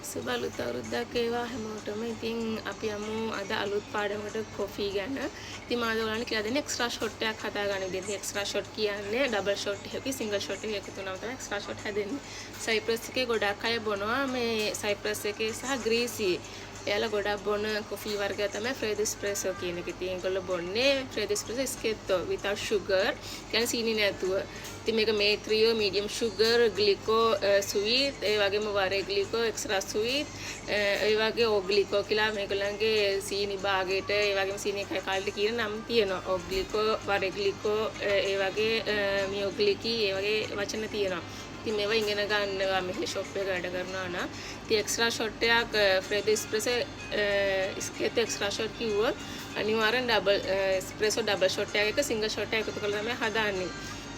සුබ අලුත් අවුරුද්දක් ඒවා හැමෝටම. ඉතින් අපි යමු අද අලුත් පාඩමකට කොෆි ගැන. ඉතින් මම ඔයාලට කියලා දෙන්නේ එක්ස්ට්‍රා ෂොට් එකක් හදාගන්න විදිහට. එක්ස්ට්‍රා ෂොට් කියන්නේ ඩබල් ෂොට් එකකයි සිංගල් ෂොට් එකකයි එකතු වුණාම තමයි එක්ස්ට්‍රා ෂොට් හැදෙන්නේ. සයිප්‍රස් එකේ ගොඩක් අය බොනවා මේ සයිප්‍රස් එකේ සහ ග්‍රීසි. එයාලා ගොඩක් බොන කොෆි වර්ගය තමයි ෆ්‍රෙඩ් එස්ප්‍රෙසෝ කියන එක. ඉතින් ඒගොල්ලෝ බොන්නේ ෆ්‍රෙඩ් එස්ප්‍රෙසෝ ස්කෙත්තෝ without sugar. කියන්නේ සීනි නැතුව. ඉතින් මේක මේත්‍රියෝ medium sugar, glyco sweet, ඒ වගේම වරේ glyco extra sweet, ඒ වගේ ඕග්ලිකෝ කියලා මේගොල්ලන්ගේ සීනි භාගයට ඒ වගේම සීනි එකයි කාලෙට කියන නම් තියෙනවා. ඕග්ලිකෝ, වරේ glyco, ඒ වගේ මියෝග්ලිකි ඒ වගේ වචන තියෙනවා. ඉතින් මේවා ඉගෙන ගන්නවා මෙහි ෂොප් එක වැඩ කරනවා නම්. ඉතින් එක්ස්ට්‍රා ෂොට් එකක් ෆ්‍රෙඩ් එස්ප්‍රෙසෝ ස්කේත් එක්ස්ට්‍රා ෂොට් කිව්වොත් අනිවාර්යෙන් ඩබල් එස්ප්‍රෙසෝ ඩබල් ෂොට් එකක සිංගල් ෂොට් එකක් එකතු කරලා තමයි හදාන්නේ.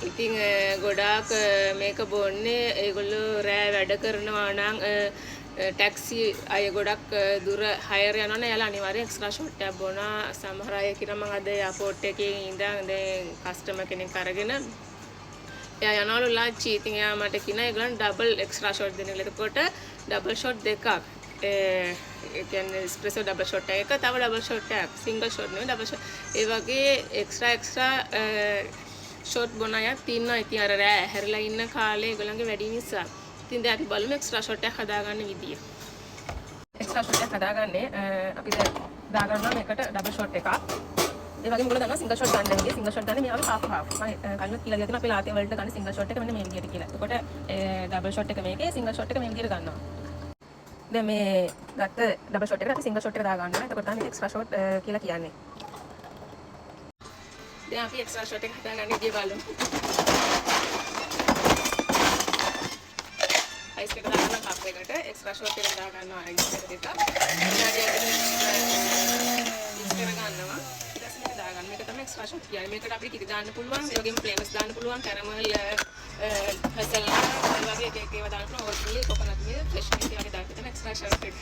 ඉතින් ගොඩාක් මේක බොන්නේ ඒගොල්ලෝ රෑ වැඩ කරනවා නම් ටැක්සි අය ගොඩක් දුර හයර් යනවනේ එයාලා අනිවාර්යෙන් එක්ස්ට්‍රා ෂොට් එකක් බොනවා. සමහර අය කියනවා මම අද එයාපෝට් එකේ ඉඳන් දැන් කස්ටමර් කෙනෙක් අරගෙන එයා යනවලු ලන්ච්. ඉතින් එයා මට කියනවා ඒගොල්ලන් ඩබල් එක්ස්ට්‍රා ෂොට් දෙන්න කියලා. එතකොට ඩබල් ෂොට් දෙකක් ඒ කියන්නේ එස්ප්‍රෙසෝ ඩබල් ෂොට් එකක තව ඩබල් ෂොට් එකක් සිංගල් ෂොට් නෙවෙයි ඩබල් ෂොට්. ඒ වගේ එක්ස්ට්‍රා ෂොට් බොන අයත් ඉන්නවා. ඉතින් අර රෑ හැරිලා ඉන්න කාලේ ඒගොල්ලන්ගේ වැඩි නිසා. ඉතින් දැන් අපි බලමු එක්ස්ට්‍රා ෂොට් එකක් හදාගන්න විදිය. එක්ස්ට්‍රා ෂොට් එකක් හදාගන්නේ අපි දැන් දාගන්නවා මේකට ඩබල් ෂොට් එකක්. ඒ වගේම ඔයගොල්ලෝ දන්නවා සිංගල් ෂොට් ගන්න විදිය. සිංගල් ෂොට් ගන්න මේ වගේ half half. මම කලින් කියලා දෙනවා අපි ලාතේ වලට ගන්න සිංගල් ෂොට් එක මෙන්න මේ විදියට කියලා. එතකොට ඩබල් ෂොට් එක මේකේ සිංගල් ෂොට් එක මේ විදියට ගන්නවා. දැන් මේ ගත්ත ඩබල් ෂොට් එකට අපි සිංගල් ෂොට් එක දාගන්නවා. එතකොට තමයි එක්ස්ට්‍රා ෂොට් කියලා කියන්නේ. දැන් අපි එක්ස්ට්‍රා ෂොට් එක හදාගන්න විදිය බලමු. අයිස් එක දාගන්න කප් එකට එක්ස්ට්‍රා ෂොට් එක දාගන්නවා අයිස් එක දෙක. මේක තමයි එක්ස්ට්‍රා ෂොට් කියන්නේ. මේකට අපිට කිරි දාන්න පුළුවන්, ඒ වගේම ෆ්ලේවර්ස් දාන්න පුළුවන්, කැරමල්, හසල්නට්, ඒ වගේ එක එක ඒවා දාන්න පුළුවන්. Oat milk, coconut milk, fresh milk, ඒ වගේ දාන්න තමයි එක්ස්ට්‍රා ෂොට් එක.